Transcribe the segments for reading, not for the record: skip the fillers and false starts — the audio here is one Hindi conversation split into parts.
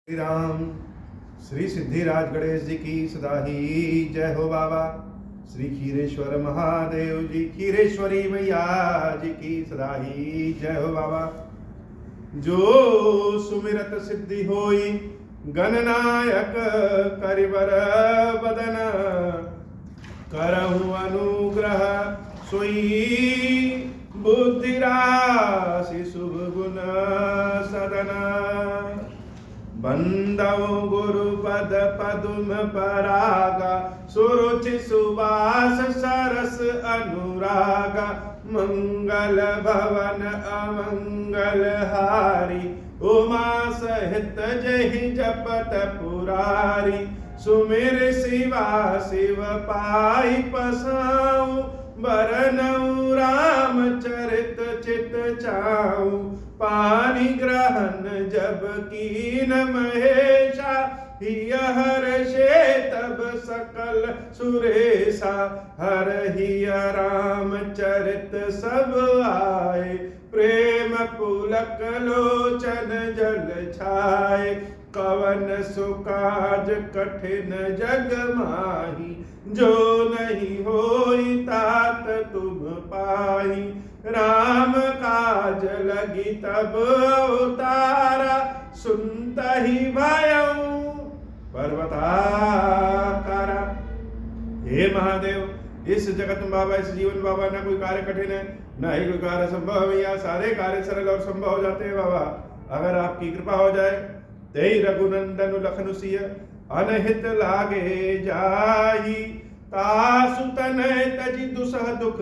श्री राम। श्री सिद्धिराज गणेश जी की सदा ही जय हो बाबा। श्री खीरेश्वर महादेव जी, खीरेश्वरी मैया जी की सदा ही जय हो बाबा। जो सुमिरत सिद्धि होई गणनायक करिबर बदन, करहु अनुग्रह सोई बुद्धि राशि शुभ गुण सदन। बंदौ गुरु पद पदुम परागा, सुरुचि सुवास सरस अनुरागा। मंगल भवन अमंगल हारी, उमा सहित जहि जपत पुरारी। सुमिर शिवा शिव पाई पसाऊं, बरनऊं राम चरित चित चाऊं। पानी ग्रहण जब कीन महेशा, हिय हर्षे तब सकल सुरेशा। हरहिय राम चरित सब आए, प्रेम पुलक लोचन जल छाए। कवन सुकाज कठिन जग माही, जो नहीं होई तात तुम पाही। राम काज लगी तब अवतारा, सुनता ही भयऊ पर्वताकारा। हे महादेव, इस जगत में बाबा, इस जीवन बाबा, न कोई कार्य कठिन है, न ही कोई कार्य संभव है। यहाँ सारे कार्य सरल और संभव हो जाते हैं बाबा, अगर आपकी कृपा हो जाए। तेई रघुनंदन लखन सिय, अनहित लागे जाई। तासु तनय तजि दुसह दुख,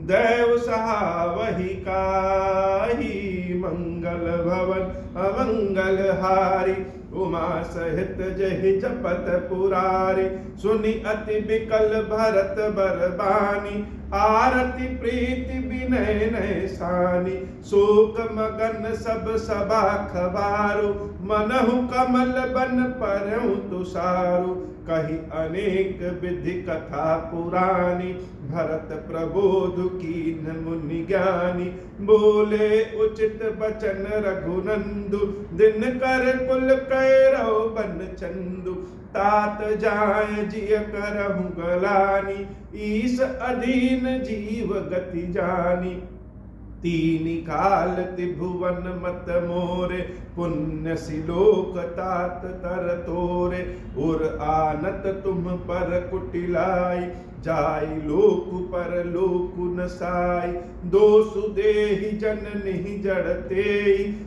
दैव सहावहि काहि। मंगल भवन अमंगल हारी, उमा सहित जहि जपत पुरारी। सुनि अति बिकल भरत बरबानी, आरती प्रीति विनय नय सानी। शोक मगन सब सभा खबारो, मनहु कमल बन परहु तुषारो। कही अनेक विधि कथा पुरानी, भरत प्रबोध कीन मुनि ज्ञानी। बोले उचित बचन रघुनंदु, दिन कर कुल कैरव बन चंदु। तात जाय जिय करहु गलानी, ईस अधीन जीव गति जानी। तीन काल त्रिभुवन मत मोरे, पुण्य सिलोक तात तर तोरे। उर आनत तुम पर कुटिलाई, जाय लोक पर लोक न साई। दोषु देहि जननि जड़ते,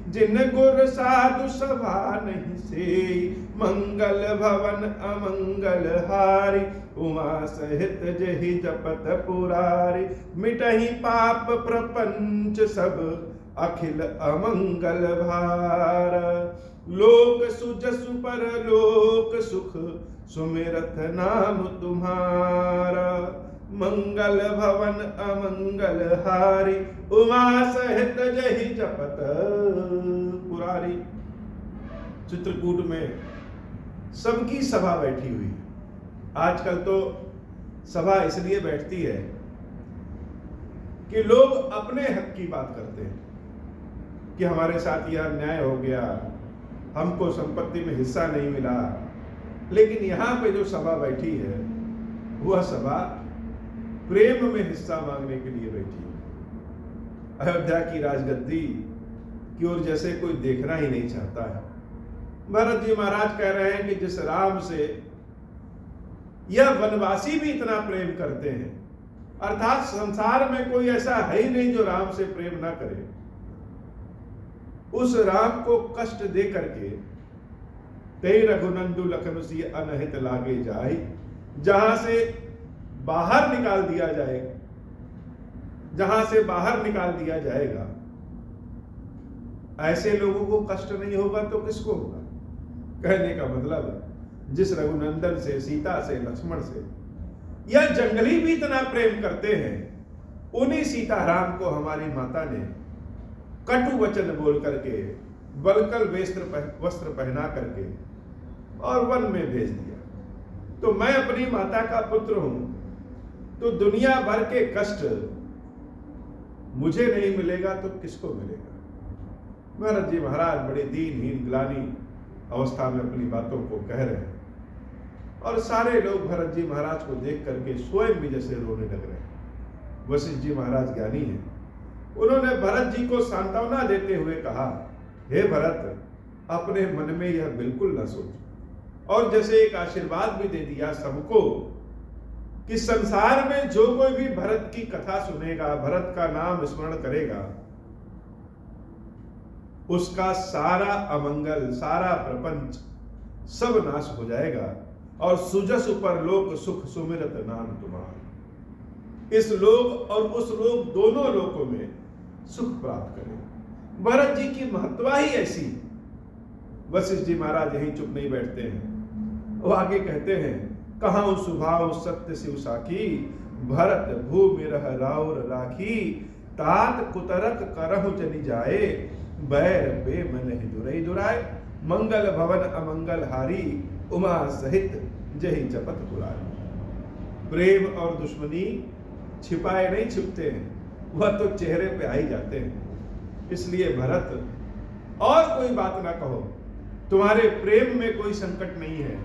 जिन गुर साधु सभा नहीं सेई। मंगल भवन अमंगल हारी, उमा सहित जहि जपत पुरारी। मिटहि पाप प्रपंच सब, अखिल अमंगल भार। लोक सुजसु पर लोक सुख, सुमिरत नाम तुम्हारा। मंगल भवन अमंगल हारी, उमा सहित जहि जपत पुरारी। चित्रकूट में सबकी सभा बैठी हुई है। आजकल तो सभा इसलिए बैठती है कि लोग अपने हक की बात करते हैं कि हमारे साथ यह अन्याय हो गया, हमको संपत्ति में हिस्सा नहीं मिला। लेकिन यहाँ पे जो सभा बैठी है, वह सभा प्रेम में हिस्सा मांगने के लिए बैठी है। अयोध्या की राजगद्दी की ओर जैसे कोई देखना ही नहीं चाहता है। भरत जी महाराज कह रहे हैं कि जिस राम से यह वनवासी भी इतना प्रेम करते हैं, अर्थात संसार में कोई ऐसा है ही नहीं जो राम से प्रेम ना करे, उस राम को कष्ट दे करके तेई रघुनंदु लखन सिय अनहित लागे जाए। जहां से बाहर निकाल दिया जाए, जहां से बाहर निकाल दिया जाएगा, ऐसे लोगों को कष्ट नहीं होगा तो किसको होगा। कहने का मतलब, जिस रघुनंदन से, सीता से, लक्ष्मण से यह जंगली भी इतना प्रेम करते हैं, उन्हीं सीताराम को हमारी माता ने कटु वचन बोल करके, बलकल वस्त्र पहना करके और वन में भेज दिया। तो मैं अपनी माता का पुत्र हूं, तो दुनिया भर के कष्ट मुझे नहीं मिलेगा तो किसको मिलेगा। भरत जी महाराज बड़े दीनहीन ग्लानि अवस्था में अपनी बातों को कह रहे हैं। और सारे लोग भरत जी महाराज को देख करके स्वयं भी जैसे रोने लग रहे हैं। वशिष्ठ जी महाराज ज्ञानी हैं, उन्होंने भरत जी को सांत्वना देते हुए कहा, हे भरत, अपने मन में यह बिल्कुल न सोच। और जैसे एक आशीर्वाद भी दे दिया सबको कि संसार में जो कोई भी भरत की कथा सुनेगा, भरत का नाम स्मरण करेगा, उसका सारा अमंगल, सारा प्रपंच सब नाश हो जाएगा। और सुजस पर लोक सुख सुमिरत नाम तुम्हारा, इस लोक और उस लोक दोनों लोकों में सुख प्राप्त करें। भरत जी की महत्वा ही ऐसी। वशिष्ठ जी महाराज यहीं चुप नहीं बैठते हैं, वो आगे कहते हैं, कहां सुभाव सत्य शिव साखी, भरत भूमि रह राउर राखी, तात कुतरक करहु जनि जाए, बैर बे मन ही दुरई दुराए, मंगल भवन अमंगल हारी, उमा सहित जही जपत पुरारी। प्रेम और दुश्मनी छिपाए नहीं छिपते हैं, वह तो चेहरे पे आ ही जाते हैं। इसलिए भरत, और कोई बात ना कहो, तुम्हारे प्रेम में कोई संकट नहीं है,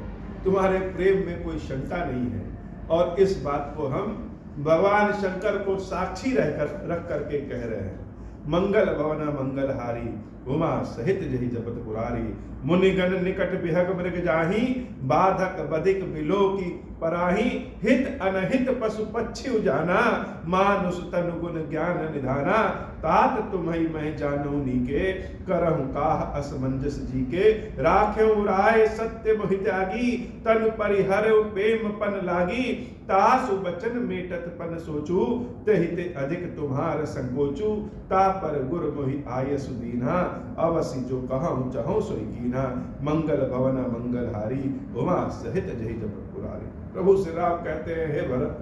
तुम्हारे प्रेम में कोई शंका नहीं है। और इस बात को हम भगवान शंकर को साक्षी रहकर रख करके कह रहे हैं। मंगल भवन मंगल हारी, उमा सहित जही जपत पुरारी, मुनिगण निकट बिहग मृग जाही, बाधक बधिक बिलो की पराही, हित अनहित पशु पक्षी उजाना, मानुष तनु गुण ज्ञान निधाना, तात तुम्हि मैं जानू नीके, करहु काह असमंजस जी के, राख्यो राय सत्य मोहि त्यागी, तनु परिहर प्रेम पन लागी, तासु बचन मेटत पन सोचू, तहिते अधिक तुम्हार संकोचू, ता पर गुर मोहि आय सुदीना, अवसि जो कहूँ चहु सोई कीना, मंगल भवन मंगल हारी, उमा सहित जही जपत पुरारी। प्रभु श्री राम कहते हैं, हे भरत,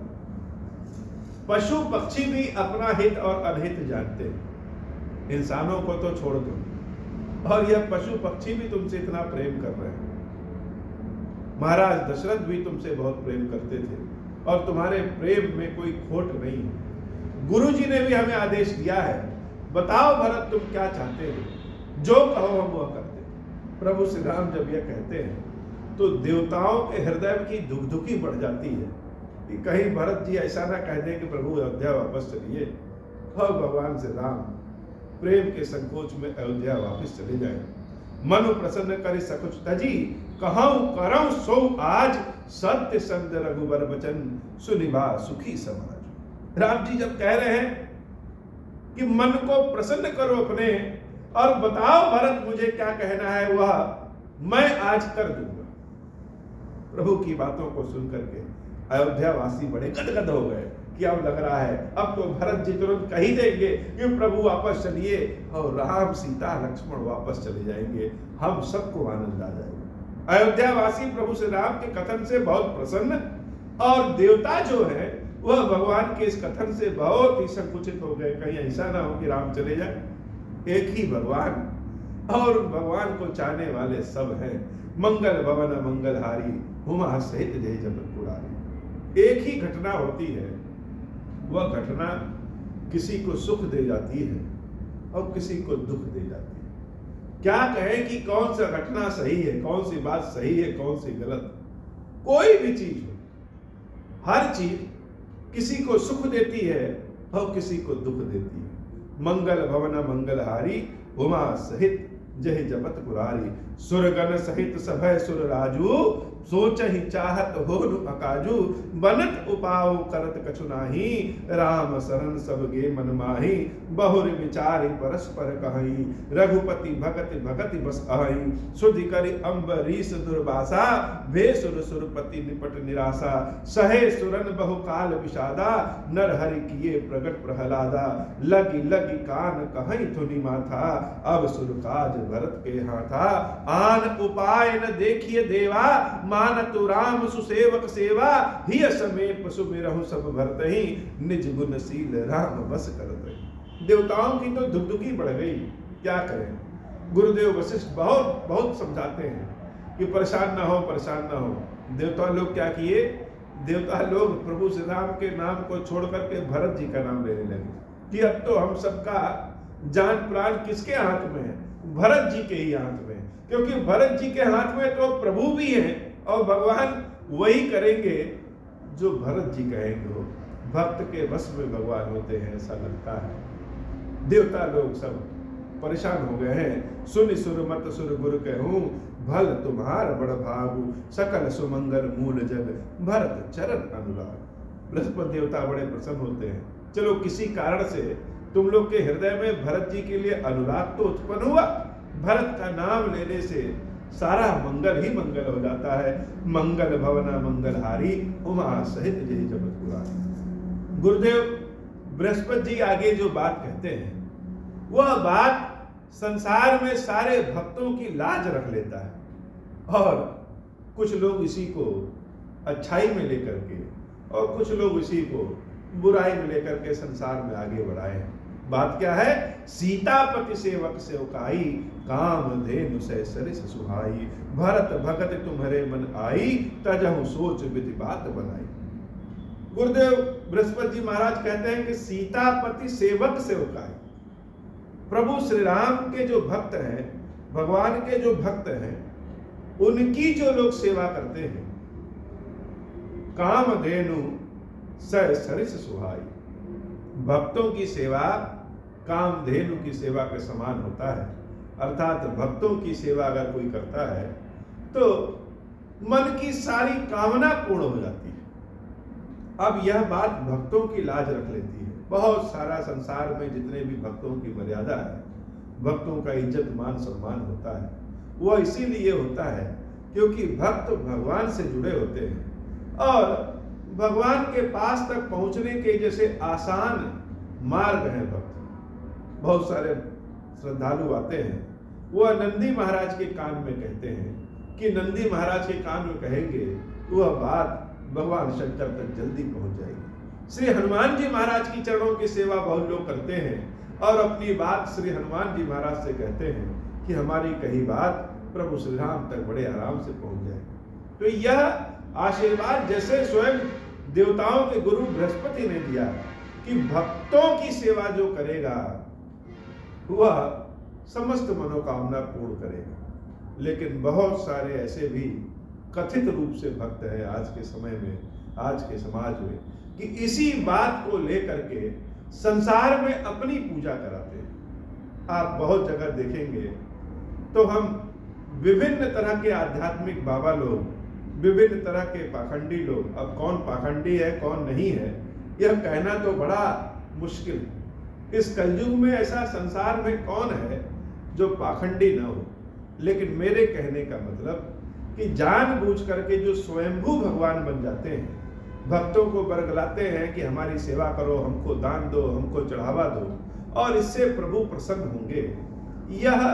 पशु पक्षी भी अपना हित और अनहित जानते हैं, इंसानों को तो छोड़ दो, और यह पशु पक्षी भी तुमसे इतना प्रेम कर रहे हैं। महाराज दशरथ भी तुमसे बहुत प्रेम करते थे, और तुम्हारे प्रेम में कोई खोट नहीं है। गुरु जी ने भी हमें आदेश दिया है, बताओ भरत तुम क्या चाहते हो, जो कहो हम वह करते हैं। प्रभु श्री राम जब यह कहते हैं तो देवताओं के हृदय की धुकधुकी बढ़ जाती है कि कहीं भरत जी ऐसा ना कह दें कि प्रभु अयोध्या वापस चलिए। और भगवान श्री राम प्रेम के संकोच में अयोध्या वापस चले जाए। मनु प्रसन्न कर सकुच तजी, कहूं करऊं सो आज, सत्य संग रघुबर वचन, सुनिभा सुखी समाज। राम जी जब कह रहे हैं कि मन को प्रसन्न करो अपने, और बताओ भरत मुझे क्या कहना है, वह मैं आज कर दूंगा। प्रभु की बातों को सुनकर के अयोध्या वासी बड़े गदगद हो गए कि अब लग रहा है अब तो भरत जी तुरंत कह ही देंगे कि प्रभु वापस चलिए, और राम सीता लक्ष्मण वापस चले जाएंगे, हम सबको आनंद आ जाएगा। अयोध्या वासी प्रभु श्री राम के कथन से बहुत प्रसन्न, और देवता जो है वह भगवान के इस कथन से बहुत ही संकुचित हो गए, कहीं ऐसा ना हो कि राम चले जाए। एक ही भगवान, और भगवान को चाहने वाले सब हैं। मंगल भवन मंगल हारी, हुमा सहित जय जपत पुरारी। एक ही घटना होती है, वह घटना किसी को सुख दे जाती है और किसी को दुख दे जाती है। क्या कहें कि कौन सा घटना सही है, कौन सी बात सही है, कौन सी गलत। कोई भी चीज हो, हर चीज किसी को सुख देती है और किसी को दुख देती है। मंगल भवन मंगल हारी, उमा सहित जहि जपत पुरारी। सुरगण सहित सभय सुर राजू, सोचहि चाहत होनु अकाजू। बनत उपाव करत कछु नाही, राम शरण सब गे मन माही। बहुर विचारि परस्पर कहि, रघुपति भगति भगति बस आहि। सुधि करि अम्बरीश दुर्वासा, भे सुर सुरपति निपट निराशा। सहे सुरन बहु काल विषादा, नर हरि किए प्रगट प्रहलादा। लगी लगी कान कहीं धुनि माथा, अब सुर काज भरत के हाथा। आन उपाय न देखिए देवा, मानतु राम सुसेवक सेवा। हिय समेत सुमिरहु सब भरतहि, निज गुणशील राम बस करत रही। देवताओं की तो धुकधुकी बढ़ गई, क्या करें। गुरुदेव वशिष्ठ बहुत बहुत समझाते हैं कि परेशान ना हो, परेशान ना हो। देवता लोग क्या किए, देवता लोग प्रभु श्री राम के नाम को छोड़ करके भरत जी का नाम लेने लगे कि अब तो हम सबका जान प्राण किसके हाथ में है, भरत जी के ही हाथ में। क्योंकि भरत जी के हाथ में तो प्रभु भी हैं और भगवान वही करेंगे जो भरत जी कहेंगे। हो भक्त के वश में भगवान होते हैं, ऐसा लगता है। देवता लोग सब परेशान हो गए हैं। सुन सुर मत सुर गुरु कहूं, भल तुम्हार बड़ भागु, सकल सुमंगल मूल जग, भरत चरण अनुराग। बृहस्पति देवता बड़े प्रसन्न होते हैं। चलो किसी कारण से तुम लोग के हृदय में भरत जी के लिए अनुराग तो उत्पन्न हुआ। भरत का नाम लेने से सारा मंगल ही मंगल हो जाता है। मंगल भवना मंगलहारी, उमा सहित जय जगत पुरारी। गुरुदेव बृहस्पति जी आगे जो बात कहते हैं वह बात संसार में सारे भक्तों की लाज रख लेता है। और कुछ लोग इसी को अच्छाई में लेकर के और कुछ लोग इसी को बुराई में लेकर के संसार में आगे बढ़ाए हैं। बात क्या है? सीतापति सेवक सेवकाई, काम धेनु सै सरिस सुहाई, भरत भगत तुम्हारे मन आई, तजहु सोच विधि बात बनाई। गुरुदेव बृहस्पति जी महाराज कहते हैं कि सीतापति सेवक सेवकाई, प्रभु श्री राम के जो भक्त हैं, भगवान के जो भक्त हैं, उनकी जो लोग सेवा करते हैं, काम धेनु सै सरिस सुहाई, भक्तों की सेवा कामधेनु की सेवा के समान होता है। अर्थात भक्तों की सेवा अगर कोई करता है तो मन की सारी कामना पूर्ण हो जाती है। अब यह बात भक्तों की लाज रख लेती है। बहुत सारा संसार में जितने भी भक्तों की मर्यादा है, भक्तों का इज्जत मान सम्मान होता है, वह इसीलिए होता है क्योंकि भक्त भगवान से जुड़े होते हैं और भगवान के पास तक पहुंचने के जैसे आसान मार्ग है भक्त। बहुत सारे श्रद्धालु आते हैं, वह नंदी महाराज के कान में कहते हैं कि नंदी महाराज के कान में कहेंगे वह बात भगवान शंकर तक जल्दी पहुंच जाएगी। श्री हनुमान जी महाराज की चरणों की सेवा बहुत लोग करते हैं और अपनी बात श्री हनुमान जी महाराज से कहते हैं कि हमारी कही बात प्रभु श्री राम तक बड़े आराम से पहुंच जाए। तो यह आशीर्वाद जैसे स्वयं देवताओं के गुरु बृहस्पति ने दिया कि भक्तों की सेवा जो करेगा वह समस्त मनोकामना पूर्ण करेगा। लेकिन बहुत सारे ऐसे भी कथित रूप से भक्त हैं आज के समय में, आज के समाज में, कि इसी बात को लेकर के संसार में अपनी पूजा कराते हैं। आप बहुत जगह देखेंगे तो हम विभिन्न तरह के आध्यात्मिक बाबा लोग, विभिन्न तरह के पाखंडी लोग, अब कौन पाखंडी है कौन नहीं है यह कहना तो बड़ा मुश्किल है। इस कलयुग में ऐसा संसार में कौन है जो पाखंडी न हो। लेकिन मेरे कहने का मतलब कि जानबूझ करके जो स्वयंभू भगवान बन जाते हैं, भक्तों को बरगलाते हैं कि हमारी सेवा करो, हमको दान दो, हमको चढ़ावा दो और इससे प्रभु प्रसन्न होंगे, यह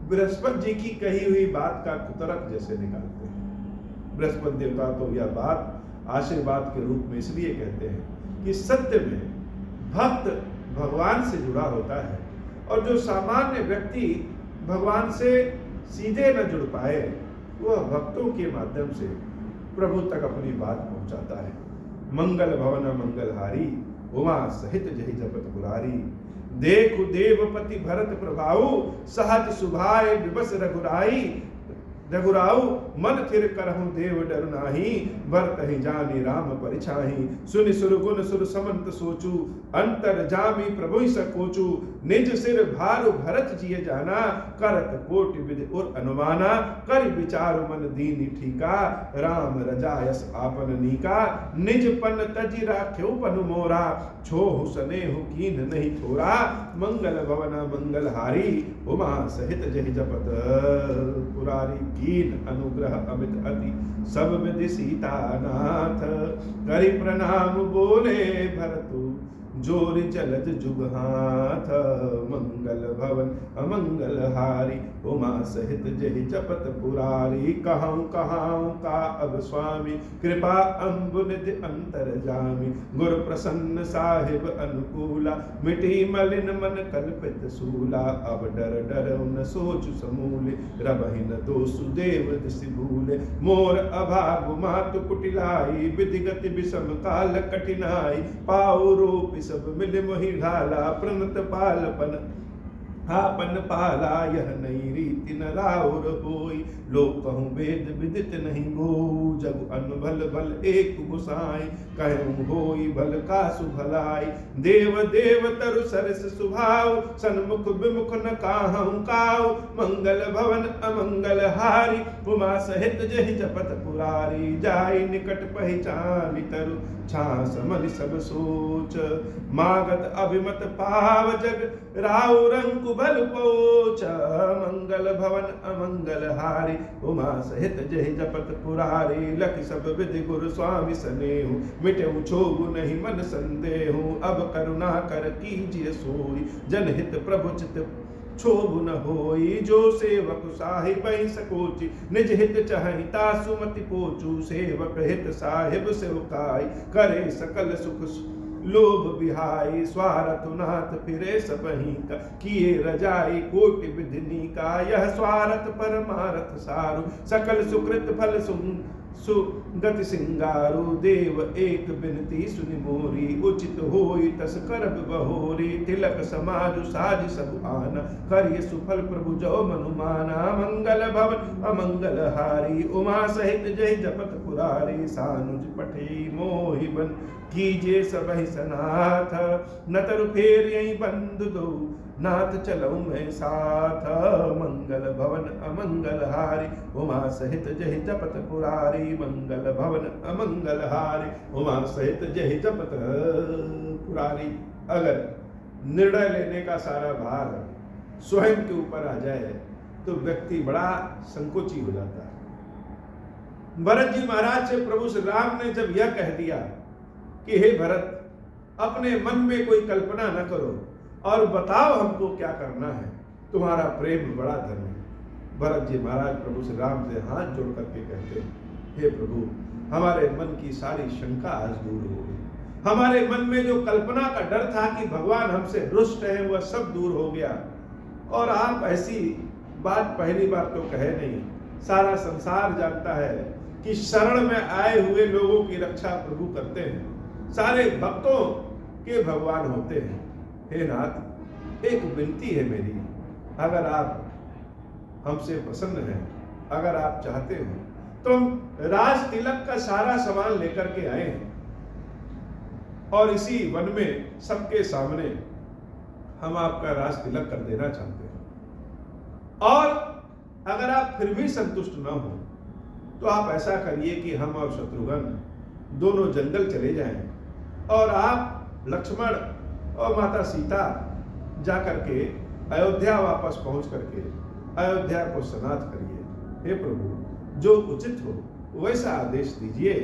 बृहस्पति जी की कही हुई बात का कुतरक जैसे निकालते हैं। बृहस्पति देवता तो यह बात आशीर्वाद के रूप में इसलिए कहते हैं कि सत्य में भक्त भगवान से जुड़ा होता है और जो सामान्य व्यक्ति भगवान से सीधे न जुड़ पाए वह भक्तों के माध्यम से प्रभु तक अपनी बात पहुंचाता है। मंगल भवन मंगलहारी, उमा सहित जहि जपत पुरारी, देखु देवपति भरत प्रभाऊ, सहज सुभाए विवश रघुराई, रघुराऊ मन थिर करहु देव डर नाही, भरतहि जानी राम परिछाही, सुनि सुर गुण सुर समंत सोचू, अंतर जामी प्रभु सकोचू, निज सिर भारु भरत जिय जाना, करत कोटि विधि उर अनुमाना, कर विचार मन दीन ठीका, राम रजायस आपन नीका, निज पन तजि राख्यो पनु मोरा, छोहु सनेहु कीन नहीं थोरा, मंगल भवना मंगलहारी, उमा सहित जहि जपत पुरारी, कीन अनुग्रह अमित अति सब विधि सीतानाथ, करि प्रणाम बोले भरतु जोर जलज जुग हाथ, मंगल भवन अमंगल हारी, उमा सहित जहि जपत पुरारी, कहाऊं कहाऊं का अब स्वामी, कृपा अम्बु निधि अंतर जामी, गुर प्रसन्न साहिब अनुकूला, मिटी मलिन मन कल्पित सूला, अब डर डर न सोच समूले, रबहि न दोसु देव दिसि भूले, मोर अभाग मातु कुटिलाई, विधि गति विषम काल कठिनाई, पाऊ रूप सब मिल मोहि ढाला, प्रणत पालपन आपन पाला यह नई रीति न राउर होई, लोग कहूँ वेद विदित नहीं गो, जग अनभल भल एक गुसाई, कहूँ होई भल कासु भलाई, देव देव तरु सरस सुभाव, सन्मुख विमुख न काहूँ काऊ, मंगल भवन अमंगल हारी, उमा सहित जहि जपत पुरारी, जाई निकट पहचान तरु छास मन सब सोच, मागत अभिमत पाव जग राउ रंग बल पोच, मंगल भवन अमंगल हारी, उमा सहित जहि जपत पुरारी, लख सब विधि गुरु स्वामी सनेहु, मिटेउ छोगु नहीं मन संदेहु, अब करुणा कर कीजिए सोई, जनहित प्रभु चित क्षोभ न होई, जो सेवक साहिब सकोचि, निज हित चाहि तासु मति पोचु, सेवक हित साहिब सेवकाई, करे सकल सुख लोभ बिहाई, स्वार्थ नाथ फिरे सबही का, किए रजाई कोटि विधिनी का, यह स्वार्थ परमारथ सारु, सकल सुकृत फल सुगति सिंगारु, देव एक बिनती सुनि मोरी, उचित होई तस करब बहोरी, तिलक समाजु साज सब आना, करिय सुफल प्रभु जो मनुमाना, मंगल भवन अमंगल हारी, उमा सहित जय जपत पुरारी, सानुज पठे मोहि बन कीजिए सबहि सनाथ, न तरु फेर यही बंद दो, नाथ चलो मैं साथ, मंगल भवन अमंगल हारी, उमा सहित जहि जपत पुरारी, मंगल भवन अमंगल हारी, उमा सहित जहि जपत पुरारी। अगर निर्णय लेने का सारा भार स्वयं के ऊपर आ जाए तो व्यक्ति बड़ा संकोची हो जाता है। भरत जी महाराज से प्रभु श्री राम ने जब यह कह दिया कि हे भरत, अपने मन में कोई कल्पना न करो और बताओ हमको क्या करना है, तुम्हारा प्रेम बड़ा धर्म है। भरत जी महाराज प्रभु श्री राम से हाथ जोड़ करके कहते हैं, हे प्रभु, हमारे मन की सारी शंका आज दूर हो गई, हमारे मन में जो कल्पना का डर था कि भगवान हमसे रुष्ट है, वह सब दूर हो गया, और आप ऐसी बात पहली बार तो कहे नहीं, सारा संसार जानता है कि शरण में आए हुए लोगों की रक्षा प्रभु करते हैं, सारे भक्तों के भगवान होते हैं। हे नाथ, एक विनती है मेरी, अगर आप हमसे प्रसन्न हैं, अगर आप चाहते हो तो हम राज तिलक का सारा सामान लेकर के आए हैं, और इसी वन में सबके सामने हम आपका राज तिलक कर देना चाहते हैं, और अगर आप फिर भी संतुष्ट न हो तो आप ऐसा करिए कि हम और शत्रुघ्न दोनों जंगल चले जाएं, और आप लक्ष्मण और माता सीता जाकर के अयोध्या वापस पहुंच करके अयोध्या को सनाथ करिए। हे प्रभु, जो उचित हो वैसा आदेश दीजिए,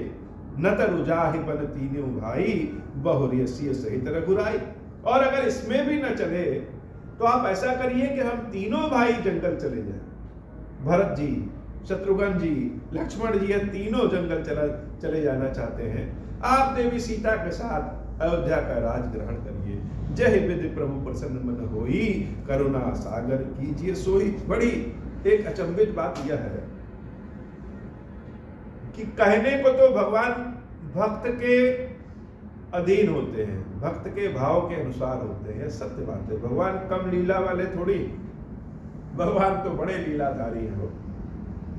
न तरु जाहि बन तीनों भाई, बहुरिय सिय सहित रघुराई। और अगर इसमें भी न चले तो आप ऐसा करिए कि हम तीनों भाई जंगल चले जाएं, भरत जी, शत्रुघ्न जी, लक्ष्मण जी, यह तीनों जंगल चले जाना चाहते हैं। आप देवी सीता के साथ अयोध्या का राज ग्रहण करिए। जय विधि प्रभु प्रसन्न मन होई, करुणा सागर कीजिए सोई। बड़ी एक अचंभित बात यह है कि कहने को तो भगवान भक्त के अधीन होते हैं, भक्त के भाव के अनुसार होते हैं, सत्य बात है। भगवान कम लीला वाले थोड़ी, भगवान तो बड़े लीलाधारी हैं।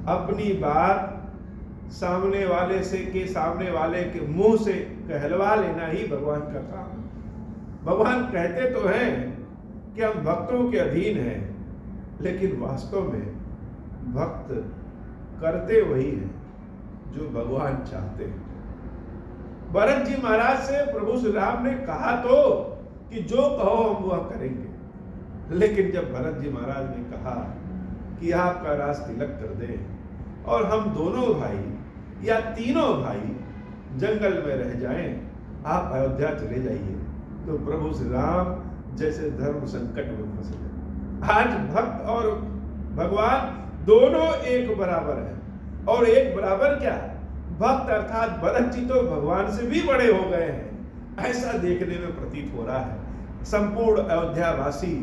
अपनी बात सामने वाले के मुंह से कहलवा लेना ही भगवान का काम है। भगवान कहते तो हैं कि हम भक्तों के अधीन हैं, लेकिन वास्तव में भक्त करते वही हैं जो भगवान चाहते हैं। भरत जी महाराज से प्रभु श्री राम ने कहा तो कि जो कहो हम वह करेंगे, लेकिन जब भरत जी महाराज ने कहा कि आपका राज तिलक कर दें और हम दोनों भाई या तीनों भाई जंगल में रह जाएं, आप अयोध्या चले जाइए, तो प्रभु श्री राम जैसे धर्म संकट में फंस गए। आज भक्त और भगवान दोनों एक बराबर है, और एक बराबर क्या, भक्त अर्थात भरत जी तो भगवान से भी बड़े हो गए हैं, ऐसा देखने में प्रतीत हो रहा है। संपूर्ण अयोध्या वासी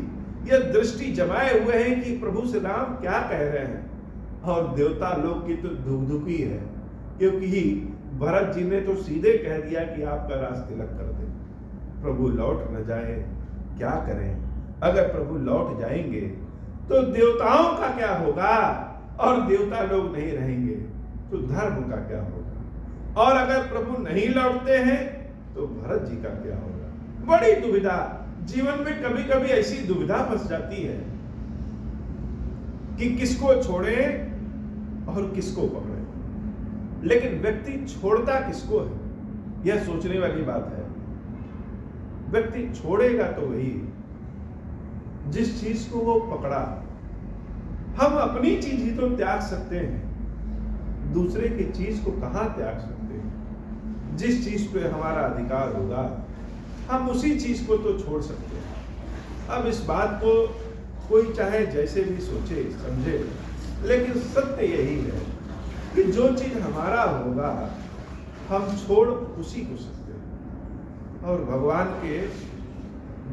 यह दृष्टि जमाए हुए हैं कि प्रभु श्री राम क्या कह रहे हैं, और देवता लोग की तो धुकधुकी है, क्योंकि भरत जी ने तो सीधे कह दिया कि आपका राज तिलक कर दे। प्रभु लौट न जाए, क्या करें। अगर प्रभु लौट जाएंगे तो देवताओं का क्या होगा, और देवता लोग नहीं रहेंगे तो धर्म का क्या होगा, और अगर प्रभु नहीं लौटते हैं तो भरत जी का क्या होगा। बड़ी दुविधा जीवन में, कभी कभी ऐसी दुविधा फंस जाती है कि किसको छोड़ें और किसको पकड़ें। लेकिन व्यक्ति छोड़ता किसको है, यह सोचने वाली बात है। व्यक्ति छोड़ेगा तो वही जिस चीज को वो पकड़ा। हम अपनी चीज ही तो त्याग सकते हैं, दूसरे की चीज को कहां त्याग सकते हैं। जिस चीज पे हमारा अधिकार होगा हम उसी चीज को तो छोड़ सकते हैं। अब इस बात को कोई चाहे जैसे भी सोचे समझे, लेकिन सत्य यही है कि जो चीज हमारा होगा हम छोड़ उसी को सकते हैं। और भगवान के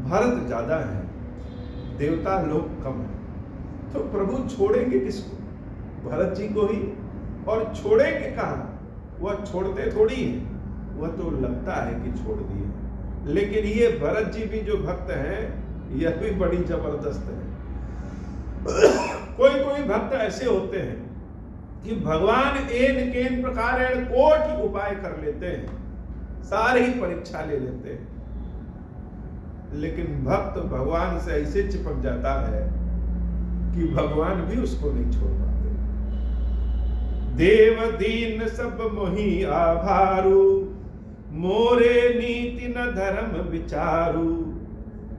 भरत ज्यादा हैं, देवता लोग कम हैं, तो प्रभु छोड़ेंगे किसको, भरत जी को ही। और छोड़ेंगे कहाँ, वह छोड़ते थोड़ी है, वह तो लगता है कि छोड़ दिए। लेकिन ये भरत जी भी जो भक्त हैं यह भी बड़ी जबरदस्त है। कोई कोई भक्त ऐसे होते हैं कि भगवान एन केन प्रकार कोटि उपाय कर लेते हैं, सारी परीक्षा ले लेते हैं, लेकिन भक्त भगवान से ऐसे चिपक जाता है कि भगवान भी उसको नहीं छोड़ पाते। देव दीन सब मोहि आभारू, मोरे नीति न धर्म विचारू,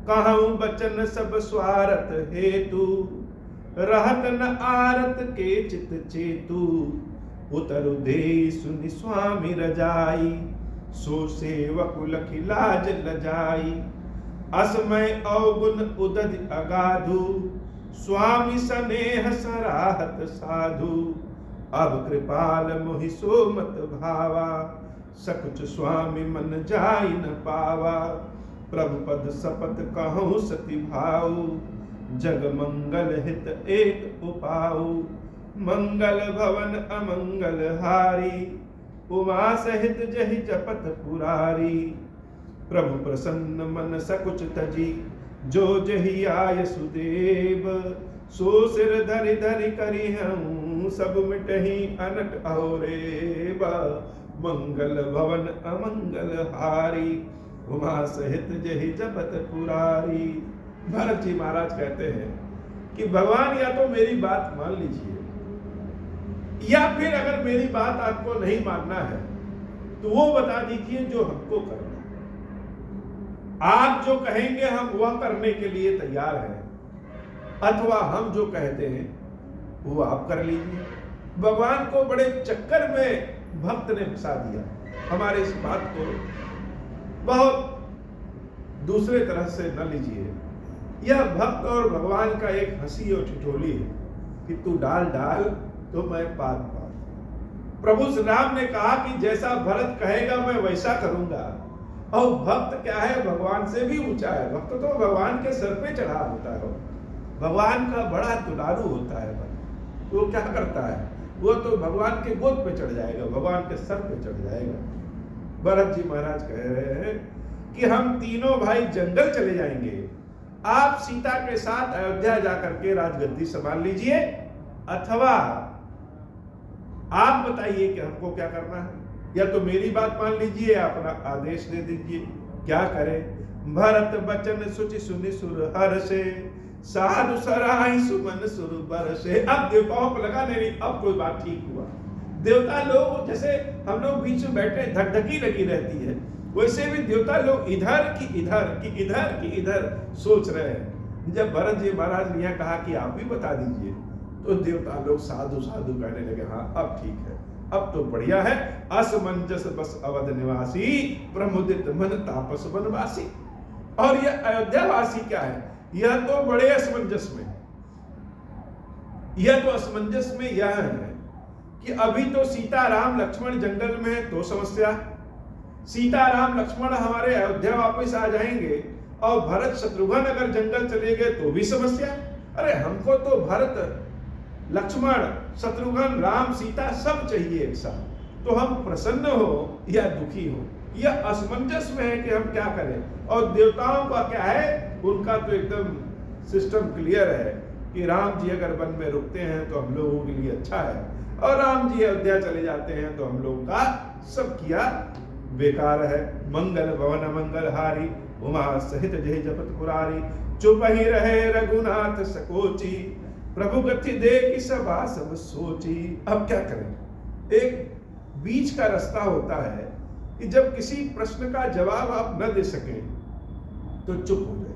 कहूं बचन सब स्वार्थ हेतु, रहत न आरत के चित चेतु, उतरु दे सुनि स्वामी रजाई, सो सेवक लखि लाज लजाई, असमय अवगुण उदध अगाधु, स्वामी स्नेह सराहत साधु, अब कृपाल मोहि सो मत भावा, सकुच स्वामी मन जाई न पावा, प्रभु पद सपत कहूं सति भाऊ, जग मंगल हित एक उपाऊ, मंगल भवन अमंगल हारी, उमा सहित जहि जपत पुरारी, प्रभु प्रसन्न मन सकुच तजी, जो जहि आय सुदेव, सो सिर धरि धरि करि हूँ, सब मिटहि अनट औरेब, मंगल भवन अमंगल हारी, उमा सहित जहि जपत पुरारी। भरत जी महाराज कहते हैं कि भगवान या तो मेरी बात मान लीजिए, या फिर अगर मेरी बात आपको नहीं मानना है तो वो बता दीजिए जो हमको करना है। आप जो कहेंगे हम वह करने के लिए तैयार हैं, अथवा हम जो कहते हैं वो आप कर लीजिए। भगवान को बड़े चक्कर में भक्त ने फंसा दिया। हमारे इस बात को बहुत दूसरे तरह से न लीजिए। यह भक्त और भगवान का एक हंसी और ठिठोली है कि तू डाल डाल तो मैं पात पात। प्रभु श्री राम ने कहा कि जैसा भरत कहेगा मैं वैसा करूंगा। और भक्त क्या है, भगवान से भी ऊंचा है। भक्त तो भगवान के सर पे चढ़ा होता है, भगवान का बड़ा दुलारू होता है। वो क्या करता है, वो तो भगवान के गोद पे चढ़ जाएगा, भगवान के सर पे चढ़ जाएगा। भरत जी महाराज कह रहे हैं कि हम तीनों भाई जंगल चले जाएंगे, आप सीता के साथ अयोध्या जाकर के राजगद्दी संभाल लीजिए, अथवा आप बताइए कि हमको क्या करना है। या तो मेरी बात मान लीजिए, अपना आदेश दे दीजिए, क्या करें। भरत बचन सुचि सुनि सुर हर्षे, साधु सराहि सुमन सुर बरसे। अब देवताओं को लगा नहीं, अब कोई बात ठीक हुआ। देवता लोग जैसे हम लोग बीच में बैठे धकधकी लगी रहती है, वैसे भी देवता लोग इधर की इधर की इधर की इधर सोच रहे हैं। जब भरत जी महाराज ने यह कहा कि आप भी बता दीजिए, तो देवता लोग साधु साधु कहने लगे, हाँ अब ठीक है, अब तो बढ़िया है। असमंजस बस अवध निवासी, प्रमुदित मन तापस वनवासी। और यह अयोध्या वासी क्या है, यह तो बड़े असमंजस में, यह तो असमंजस में यह है कि अभी तो सीता राम लक्ष्मण जंगल में है तो समस्या, सीता राम लक्ष्मण हमारे अयोध्या वापस आ जाएंगे और भरत शत्रुघ्न अगर जंगल चले गए तो भी समस्या। अरे हमको तो भरत लक्ष्मण शत्रुघ्न राम सीता सब चाहिए एक साथ, तो हम प्रसन्न हो या दुखी हो, यह असमंजस में है कि हम क्या करें। और देवताओं का क्या है, उनका तो एकदम सिस्टम क्लियर है कि राम जी अगर वन में रुकते हैं तो हम लोगों के लिए अच्छा है, और राम जी अयोध्या चले जाते हैं तो हम लोगों का सब किया बेकार है। मंगल भवन अमंगल हारी, उमा सहित जय जपत पुरारी, चुप ही रहे रघुनाथ सकोची, प्रभु गति दे कि सभा सब सोची। अब क्या करें? एक बीच का रास्ता होता है कि जब किसी प्रश्न का जवाब आप न दे सकें तो चुप हो जाइए।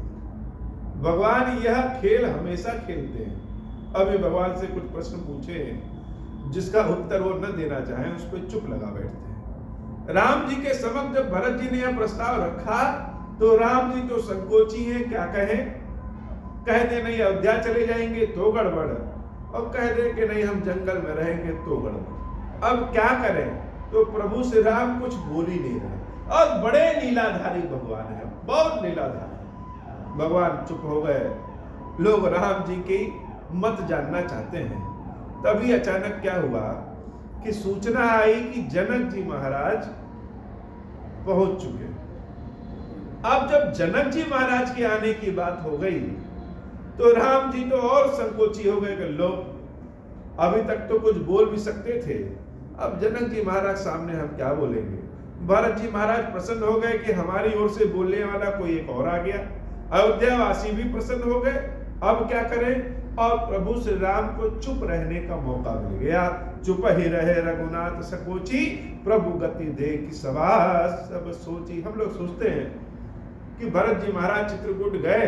भगवान यह खेल हमेशा खेलते हैं। अभी भगवान से कुछ प्रश्न पूछे जिसका उत्तर वो न देना चाहें, उस पर चुप लगा बैठते हैं। राम जी के समक्ष जब भरत जी ने यह प्रस्ताव रखा तो राम जी तो संकोची हैं, क्या कहें? कह दे नहीं अयोध्या चले जाएंगे तो गड़बड़, और कह दे कि नहीं हम जंगल में रहेंगे तो गड़बड़। अब क्या करें? तो प्रभु श्री राम कुछ बोल ही नहीं रहे, और बड़े लीलाधारी भगवान है, बहुत लीलाधारी। भगवान चुप हो गए। लोग राम जी की मत जानना चाहते हैं। तभी अचानक क्या हुआ कि सूचना आई कि जनक जी महाराज पहुंच चुके। अब जब जनक जी महाराज के आने की बात हो गई तो राम जी तो और संकोची हो गए कि लो, अभी तक तो कुछ बोल भी सकते थे, अब जनक जी महाराज सामने हम क्या बोलेंगे? भरत जी महाराज प्रसन्न हो गए कि हमारी ओर से बोलने वाला कोई एक और आ गया। अयोध्यावासी भी प्रसन्न हो गए। अब क्या करें? और प्रभु श्री राम को चुप रहने का मौका मिल गया। चुप ही रहे रघुनाथ सकोची, प्रभु गति दे कि सभा सब सोची। हम लोग सोचते हैं कि भरत जी महाराज चित्रकूट गए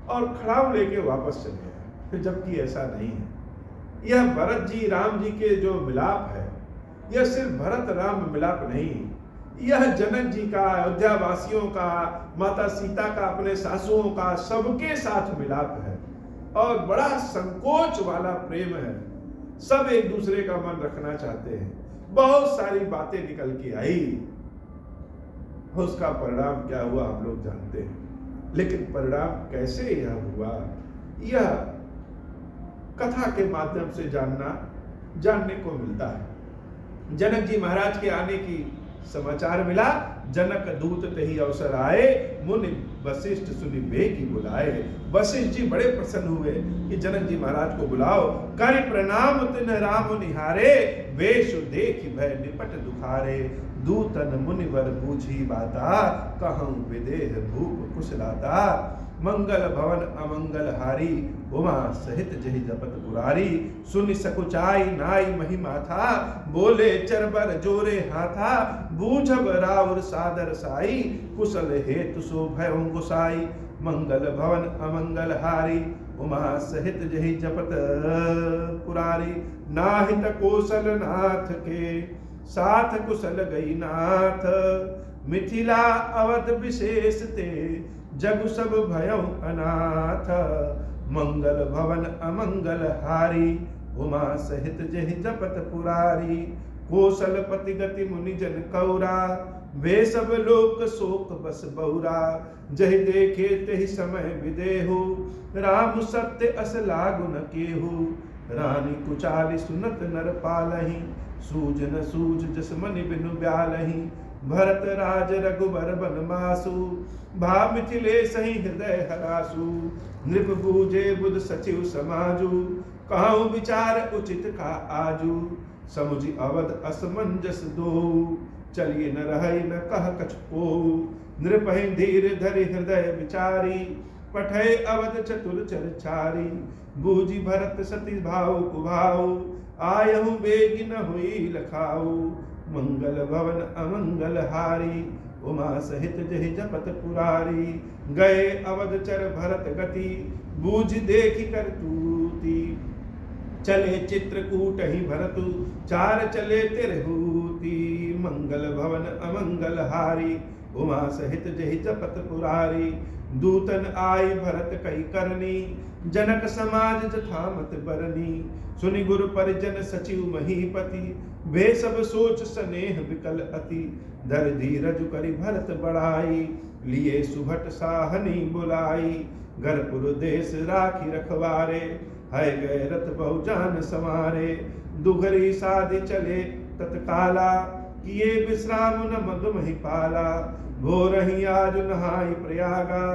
और खड़ाऊ लेके वापस चले आए, जबकि ऐसा नहीं है। यह भरत जी राम जी के जो मिलाप है, यह सिर्फ भरत राम मिलाप नहीं, यह जनक जी का, अयोध्या वासियों का, माता सीता का, अपने सासुओं का, सबके साथ मिलाप है, और बड़ा संकोच वाला प्रेम है। सब एक दूसरे का मन रखना चाहते हैं। बहुत सारी बातें निकल के आई, उसका परिणाम क्या हुआ हम लोग जानते हैं। लेकिन परिणाम कैसे यह हुआ, यह कथा के माध्यम से जानने को मिलता है। जनक जी महाराज के आने की समाचार मिला। जनक दूत तही अवसर आए, मुनि वशिष्ठ सुनि बेगी बुलाए। वशिष्ठ जी बड़े प्रसन्न हुए कि जनक जी महाराज को बुलाओ। कर प्रणाम तिन राम निहारे, वेश देखि भय निपट दुखारे। दूतन मुनिवर बूझी बाता, कहूँ विदेह भूप कुशलाता। मंगल भवन अमंगल हारी, उमा सहित जहि जपत पुरारी। सुनि सकुचाई नाई महिमा था, बोले चरबर जोरे हाथा। बूझब राउर सादर साई, कुशल हेतु सो भयउ गुसाई। मंगल भवन अमंगल हारी, उमा सहित जहि जपत पुरारी। नाहित कौशल नाथ के, साथ कुशल गई नाथ। मिथिला अवध विशेष ते, जग सब भयउ अनाथ। मंगल भवन अमंगल हारी, उमा सहित जहि जपत पुरारी। कौशल पति गति मुनि जन कौरा, वे सब लोक शोक बस बौरा। जहि देखे तहि समय विदेहु, राम सत्य अस लागु न केहु। रानी कुचाली सुनत नर पालहि, सूझ न सूझ जस मनि बिनु ब्यालहि। भरत राज रघुबर बनमासु, भा मिथिलेश ही हृदय हरासु। नृप बूझे बुध सचिव समाजु, कहूँ विचार उचित का आजू। समुझ अवध असमंजस दो, चलिए न रहे न कह कछ को। नृप धीर धरि हृदय विचारी, पठय अवध चतुर चरचारी। बूझी भरत सती भाव कुभाव, आयहु बेगी न हुई लखाऊ। मंगल भवन अमंगल हारी, उमा सहित जहि जपत पुरारी। गए अवध चर भरत गति, बूझ देखि कर तूती। चले चित्रकूट ही भरतु, चार चले तिरहूति। मंगल भवन अमंगल हारी, उमा सहित जहि जपत पुरारी। दूतन आई भरत कई करनी, जनक समाज जथामत बरनी। सुनि गुरु परिजन सचिव महीपति, वे सब सोच स्नेह विकल अति। धर धीरज करि भरत बढ़ाई, लिए सुभट साहनी बुलाई। घरपुर देश राखी रखवारे, है गए रथ बहु जान समारे। दुघरी साधि चले तत्काला, किए विश्राम न मग मही पाला। भोर ही आज नहाई प्रयागा,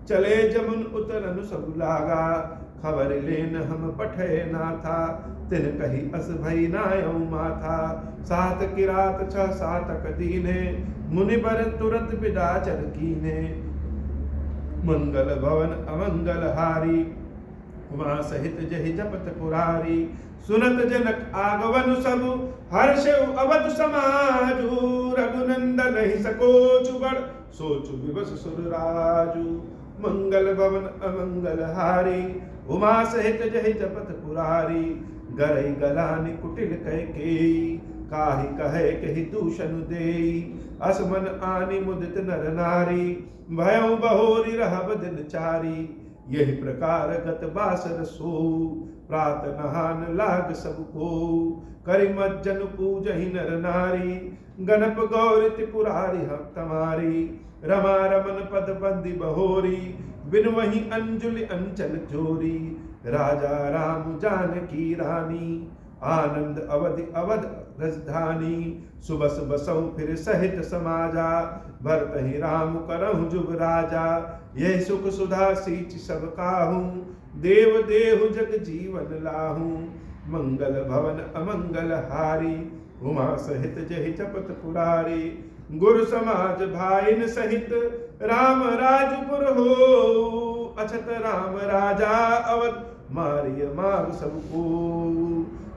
चले जमुन उतरन सब लागा, खबर लेन हम पठे ना था, तिन कही अस भई नायऊ माथा। सात किरात छह सातक दीने, मुनि बर तुरत विदा चल कीने। मंगल भवन अमंगल हारी, उमा सहित जहि जपत पुरारी। सुनत जनक आगवन सब, हर्ष अवध समाजू। रघुनंदन ही सकोचु बड़, सोचु विवश सुरराजू। मंगल भवन अमंगल हारी, उमा सहित जहि जपत पुरारी। गरई गलानि कुटिल कैकेयी, काहि कहे कहि दूषण देई। असमन आनि मुदित नर नारी, भयउ बहोरी रहब दिन चारी। यही प्रकार गत बासर सोऊ, प्रात नहान लाग सब को। करि मज्जन पूजहि नर नारी, गणप गौरी त्रिपुरारी हम तमारी। रमा रमन पद बंदी बहोरी, बिन वही अंजुलि अंचल चोरी। राजा राम जानकी रानी, आनंद अवधि अवध राजधानी। सुबस बसौ फिर सहित समाजा, भरत ही राम करहु जुग राजा। यह सुख सुधा सींच सब काहू, देव देहु जग जीवन लाहू। मंगल भवन अमंगल हारी, उमा सहित जहि जपत पुरारी। गुरु समाज भाइन सहित, राम राजपुर हो। अछत राम राजा अवध, मारिय माग सबको।